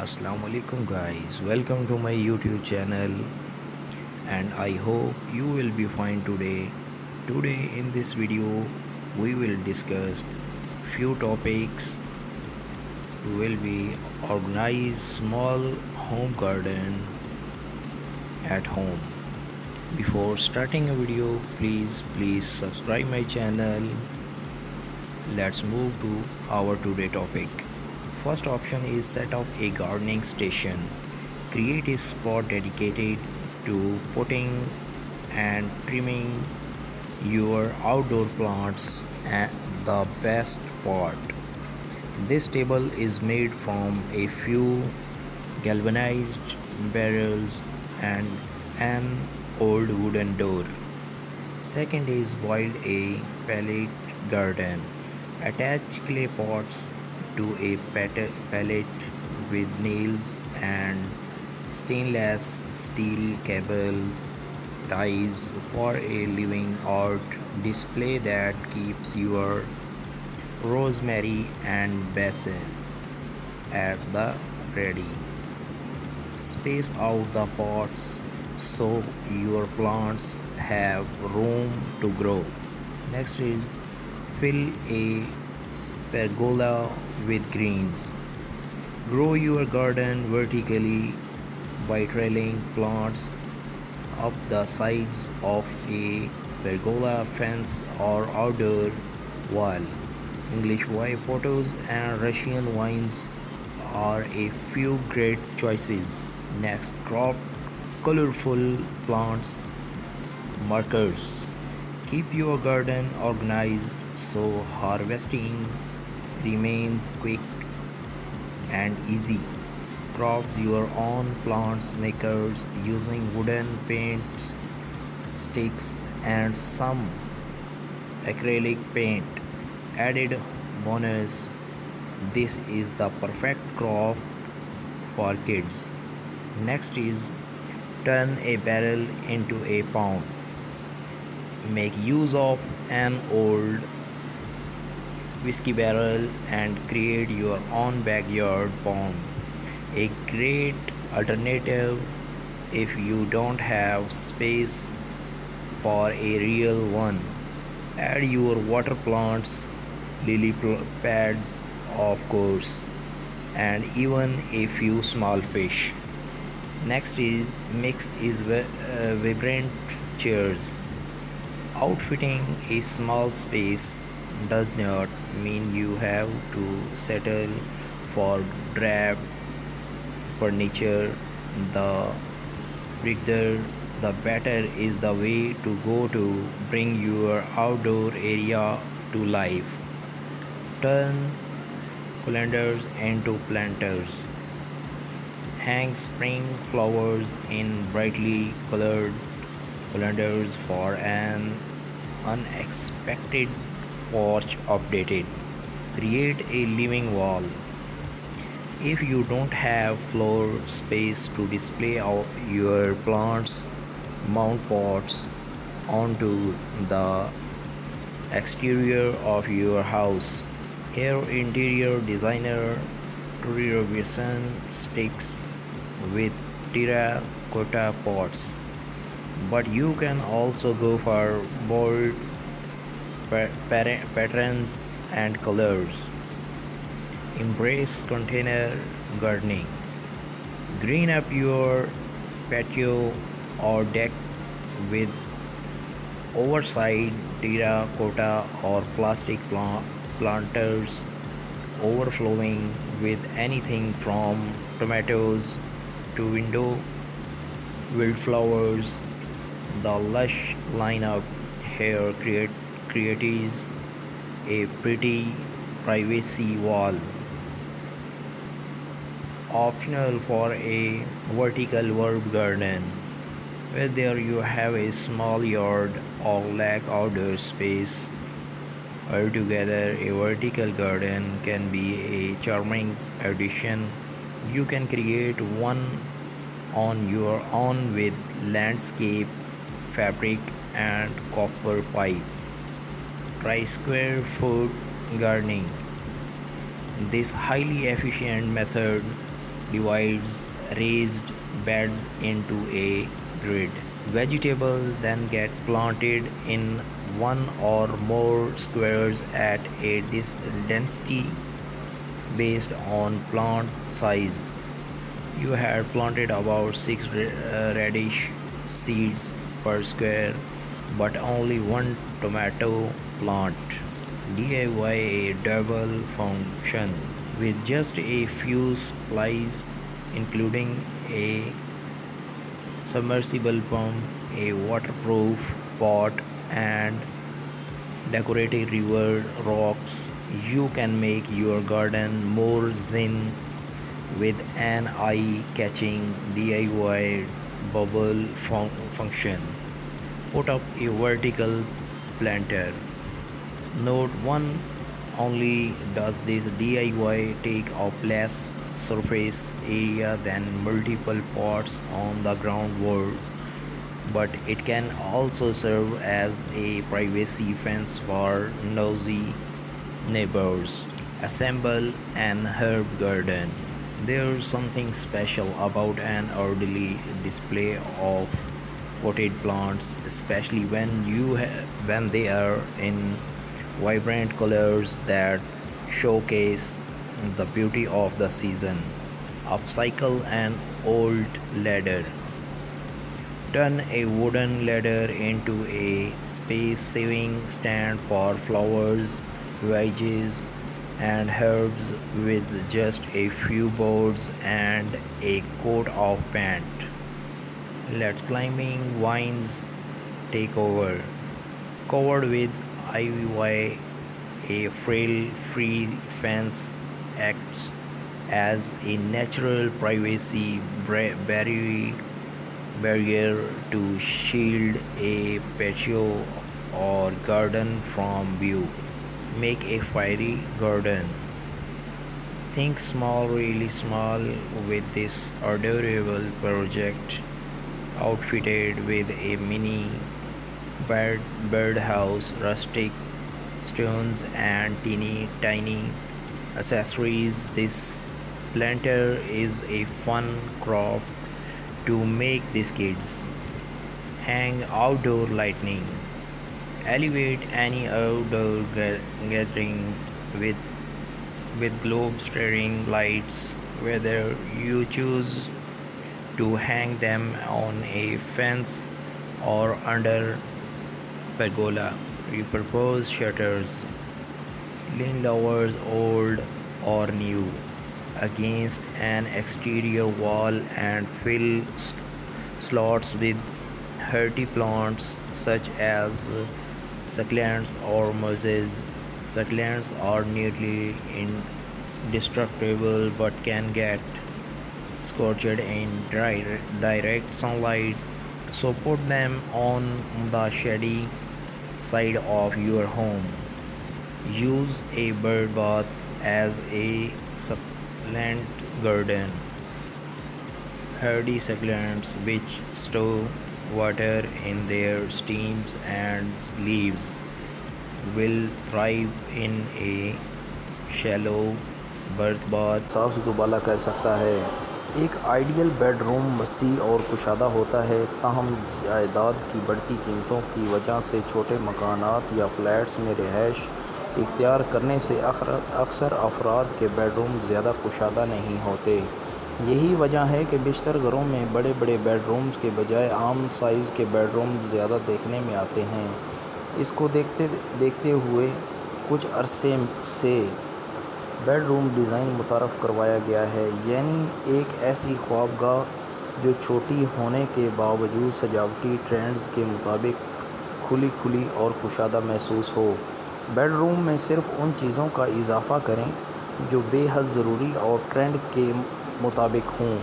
Assalamu alaikum guys, welcome to my YouTube channel and I hope you will be fine today. Today in this video we will discuss few topics. Will be organize small home garden at home. Before starting a video, please subscribe my channel. Let's move to our today topic. First option is set up a gardening station. Create a spot dedicated to potting and trimming your outdoor plants. And the best part, this table is made from a few galvanized barrels and an old wooden door. Second is build a pallet garden. Attach clay pots to a pallet with nails and stainless steel cable ties for a living art display that keeps your rosemary and basil at the ready. Space out the pots so your plants have room to grow. Next is fill a pergola with greens. Grow your garden vertically by trailing plants up the sides of a pergola fence or outdoor wall. English white potatoes and Russian vines are a few great choices. Next, crop colorful plants markers. Keep your garden organized so harvesting remains quick and easy. Craft your own plants makers using wooden paints, sticks, and some acrylic paint. Added bonus, this is the perfect craft for kids. Next is turn a barrel into a pond. Make use of an old whiskey barrel and create your own backyard pond. A great alternative if you don't have space for a real one. Add your water plants, lily pads, of course, and even a few small fish. Next is mix is vibrant chairs. Outfitting a small space does not mean you have to settle for drab furniture. The bigger the better is the way to go to bring your outdoor area to life. Turn colanders into planters. Hang spring flowers in brightly colored colanders for an unexpected porch updated. Create a living wall. If you don't have floor space to display your plants, mount pots onto the exterior of your house. Here, interior designer Trudy Robinson sticks with terracotta pots, but you can also go for bold patterns and colors. Embrace container gardening. Green up your patio or deck with oversized terracotta or plastic planters overflowing with anything from tomatoes to window wildflowers. The lush lineup here creates a pretty privacy wall. Optional for a vertical herb garden. Whether you have a small yard or lack outdoor space, altogether a vertical garden can be a charming addition. You can create one on your own with landscape fabric and copper pipe. Try square foot gardening. This highly efficient method divides raised beds into a grid. Vegetables then get planted in one or more squares at a density based on plant size. You had planted about 6 radish seeds per square, but only one tomato plant. DIY a double function with just a few supplies, including a submersible pump, a waterproof pot, and decorative river rocks. You can make your garden more zen with an eye-catching DIY bubble function. Put up a vertical planter. Note 1: only does this DIY take up less surface area than multiple pots on the ground wall, but it can also serve as a privacy fence for nosy neighbors. Assemble an herb garden. There's something special about an orderly display of potted plants, especially when they are in vibrant colors that showcase the beauty of the season. Upcycle an old ladder. Turn a wooden ladder into a space-saving stand for flowers, veggies, and herbs with just a few boards and a coat of paint. Let climbing vines take over. Covered with ivy, a frail-free fence acts as a natural privacy barrier to shield a patio or garden from view. Make a fairy garden. Think small, really small with this adorable project, outfitted with a mini birdhouse, rustic stones, and teeny tiny accessories. This planter is a fun craft to make these kids. Hang outdoor lighting. Elevate any outdoor gathering with globe staring lights, whether you choose to hang them on a fence or under pergola. Repurpose shutters. Lean lowers, old or new, against an exterior wall and fill slots with hardy plants such as succulents or mosses. Succulents are nearly indestructible but can get scorched in direct sunlight, so put them on the shady side of your home. Use a bird bath as a succulent garden. Hardy succulents which store water in their stems and leaves will thrive in a shallow birth بات صاف ستوبالا کر سکتا ہے۔ ایک ideal bed room وسیع اور کشادہ ہوتا ہے، تاہم جائیداد کی بڑھتی قیمتوں کی وجہ سے چھوٹے مکانات یا فلیٹس میں رہائش اختیار کرنے سے اکثر افراد کے بیڈ روم زیادہ کشادہ نہیں ہوتے۔ یہی وجہ ہے کہ بیشتر گھروں میں بڑے بڑے بیڈ رومز کے بجائے عام سائز کے بیڈ روم زیادہ دیکھنے میں آتے ہیں۔ اس کو دیکھتے ہوئے کچھ عرصے سے بیڈ روم ڈیزائن متعارف کروایا گیا ہے، یعنی ایک ایسی خوابگاہ جو چھوٹی ہونے کے باوجود سجاوٹی ٹرینڈز کے مطابق کھلی اور کشادہ محسوس ہو۔ بیڈ روم میں صرف ان چیزوں کا اضافہ کریں جو بے حد ضروری اور ٹرینڈ کے مطابق ہوں،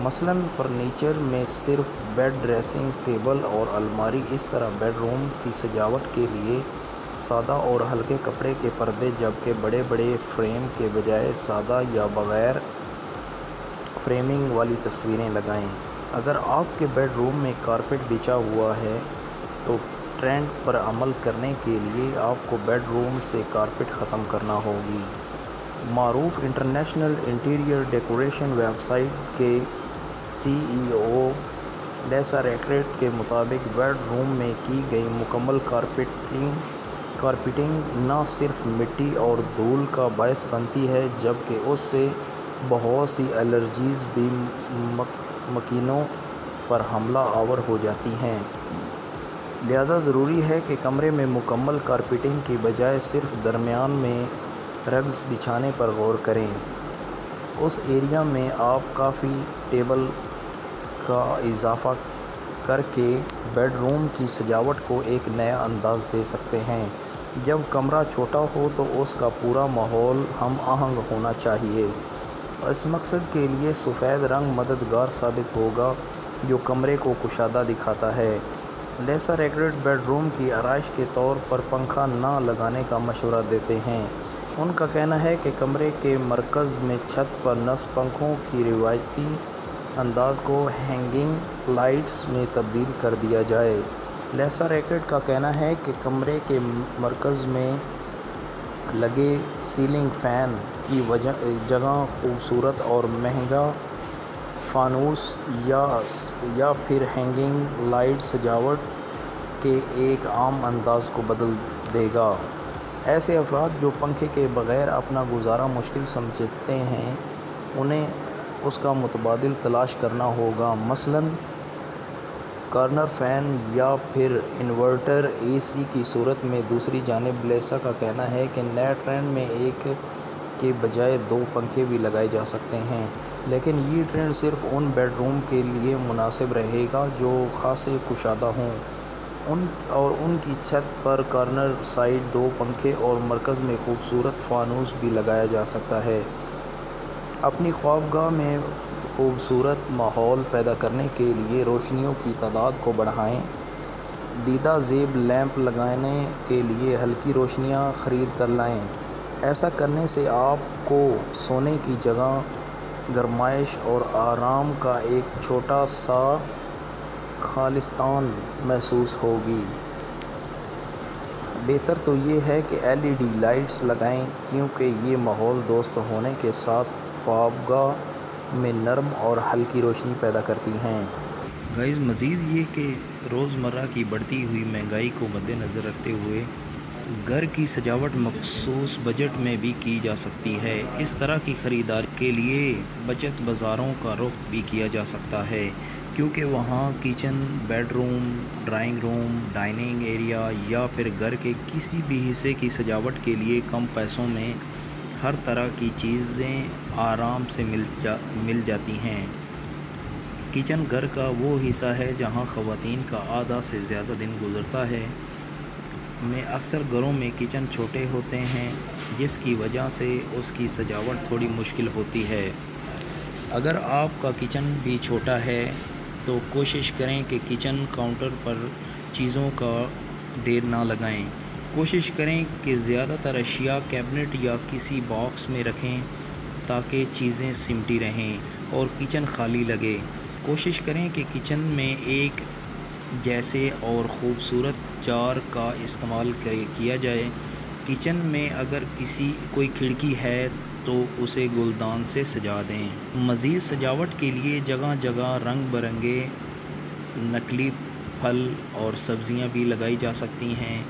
مثلاً فرنیچر میں صرف بیڈ، ڈریسنگ ٹیبل اور الماری۔ اس طرح بیڈ روم کی سجاوٹ کے لیے سادہ اور ہلکے کپڑے کے پردے، جبکہ بڑے فریم کے بجائے سادہ یا بغیر فریمنگ والی تصویریں لگائیں۔ اگر آپ کے بیڈ روم میں کارپیٹ بچھا ہوا ہے تو ٹرینڈ پر عمل کرنے کے لیے آپ کو بیڈ روم سے کارپیٹ ختم کرنا ہوگی۔ معروف international interior decoration website کے CEO لیسا ریکریٹ کے مطابق بیڈ روم میں کی گئی مکمل کارپیٹنگ نہ صرف مٹی اور دھول کا باعث بنتی ہے جبکہ اس سے بہت سی الرجیز بھی مکینوں پر حملہ آور ہو جاتی ہیں۔ لہذا ضروری ہے کہ کمرے میں مکمل کارپیٹنگ کی بجائے صرف درمیان میں رگز بچھانے پر غور کریں۔ اس ایریا میں آپ کافی ٹیبل کا اضافہ کر کے بیڈ روم کی سجاوٹ کو ایک نیا انداز دے سکتے ہیں۔ جب کمرہ چھوٹا ہو تو اس کا پورا ماحول ہم آہنگ ہونا چاہیے۔ اس مقصد کے لیے سفید رنگ مددگار ثابت ہوگا جو کمرے کو کشادہ دکھاتا ہے۔ لیسا ریکریٹ بیڈ روم کی آرائش کے طور پر پنکھا نہ لگانے کا مشورہ دیتے ہیں۔ ان کا کہنا ہے کہ کمرے کے مرکز میں چھت پر نصب پنکھوں کی روایتی انداز کو ہینگنگ لائٹس میں تبدیل کر دیا جائے۔ لیسا ریکریٹ کا کہنا ہے کہ کمرے کے مرکز میں لگے سیلنگ فین کی جگہ خوبصورت اور مہنگا فانوس یا پھر ہینگنگ لائٹ سجاوٹ کے ایک عام انداز کو بدل دے گا۔ ایسے افراد جو پنکھے کے بغیر اپنا گزارا مشکل سمجھتے ہیں انہیں اس کا متبادل تلاش کرنا ہوگا، مثلاً کارنر فین یا پھر انورٹر AC کی صورت میں۔ دوسری جانب لیسا کا کہنا ہے کہ نئے ٹرینڈ میں ایک کے بجائے 2 پنکھے بھی لگائے جا سکتے ہیں، لیکن یہ ٹرینڈ صرف ان بیڈ روم کے لیے مناسب رہے گا جو خاصے کشادہ ہوں، اور ان کی چھت پر کارنر سائڈ 2 پنکھے اور مرکز میں خوبصورت فانوس بھی لگایا جا سکتا ہے۔ اپنی خوابگاہ میں خوبصورت ماحول پیدا کرنے کے لیے روشنیوں کی تعداد کو بڑھائیں۔ دیدہ زیب لیمپ لگانے کے لیے ہلکی روشنیاں خرید کر لائیں۔ ایسا کرنے سے آپ کو سونے کی جگہ، گرمائش اور آرام کا ایک چھوٹا سا خالصتاً محسوس ہوگی۔ بہتر تو یہ ہے کہ LED لائٹس لگائیں کیونکہ یہ ماحول دوست ہونے کے ساتھ خوابگاہ میں نرم اور ہلکی روشنی پیدا کرتی ہیں۔ گائز مزید یہ کہ روزمرہ کی بڑھتی ہوئی مہنگائی کو مدنظر رکھتے ہوئے گھر کی سجاوٹ مخصوص بجٹ میں بھی کی جا سکتی ہے۔ اس طرح کی خریداری کے لیے بچت بازاروں کا رخ بھی کیا جا سکتا ہے کیونکہ وہاں kitchen, bed room, drawing room, dining area یا پھر گھر کے کسی بھی حصے کی سجاوٹ کے لیے کم پیسوں میں ہر طرح کی چیزیں آرام سے مل جاتی ہیں۔ کچن گھر کا وہ حصہ ہے جہاں خواتین کا آدھا سے زیادہ دن گزرتا ہے۔ میں اکثر گھروں میں کچن چھوٹے ہوتے ہیں جس کی وجہ سے اس کی سجاوٹ تھوڑی مشکل ہوتی ہے۔ اگر آپ کا کچن بھی چھوٹا ہے تو کوشش کریں کہ کچن کاؤنٹر پر چیزوں کا ڈھیر نہ لگائیں۔ کوشش کریں کہ زیادہ تر اشیاء کیبنٹ یا کسی باکس میں رکھیں تاکہ چیزیں سمٹی رہیں اور کچن خالی لگے۔ کوشش کریں کہ کچن میں ایک جیسے اور خوبصورت جار کا استعمال کیا جائے۔ کچن میں اگر کوئی کھڑکی ہے تو اسے گلدان سے سجا دیں۔ مزید سجاوٹ کے لیے جگہ جگہ رنگ برنگے نقلی پھل اور سبزیاں بھی لگائی جا سکتی ہیں۔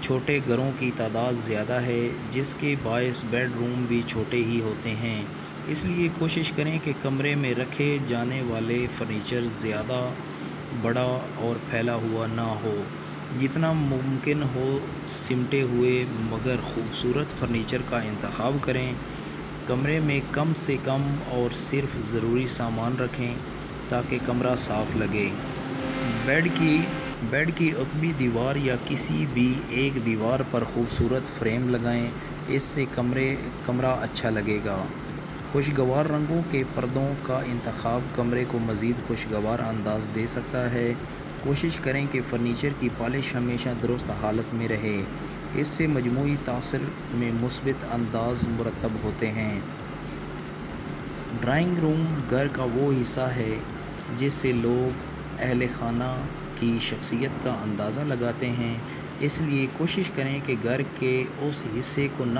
چھوٹے گھروں کی تعداد زیادہ ہے جس کے باعث بیڈ روم بھی چھوٹے ہی ہوتے ہیں، اس لیے کوشش کریں کہ کمرے میں رکھے جانے والے فرنیچر زیادہ بڑا اور پھیلا ہوا نہ ہو۔ جتنا ممکن ہو سمٹے ہوئے مگر خوبصورت فرنیچر کا انتخاب کریں۔ کمرے میں کم سے کم اور صرف ضروری سامان رکھیں تاکہ کمرہ صاف لگے۔ بیڈ کی عقبی دیوار یا کسی بھی ایک دیوار پر خوبصورت فریم لگائیں، اس سے کمرہ اچھا لگے گا۔ خوشگوار رنگوں کے پردوں کا انتخاب کمرے کو مزید خوشگوار انداز دے سکتا ہے۔ کوشش کریں کہ فرنیچر کی پالش ہمیشہ درست حالت میں رہے، اس سے مجموعی تاثر میں مثبت انداز مرتب ہوتے ہیں۔ ڈرائنگ روم گھر کا وہ حصہ ہے جس سے لوگ اہل خانہ کی شخصیت کا اندازہ لگاتے ہیں، اس لیے کوشش کریں کہ گھر کے اس حصے کو نہ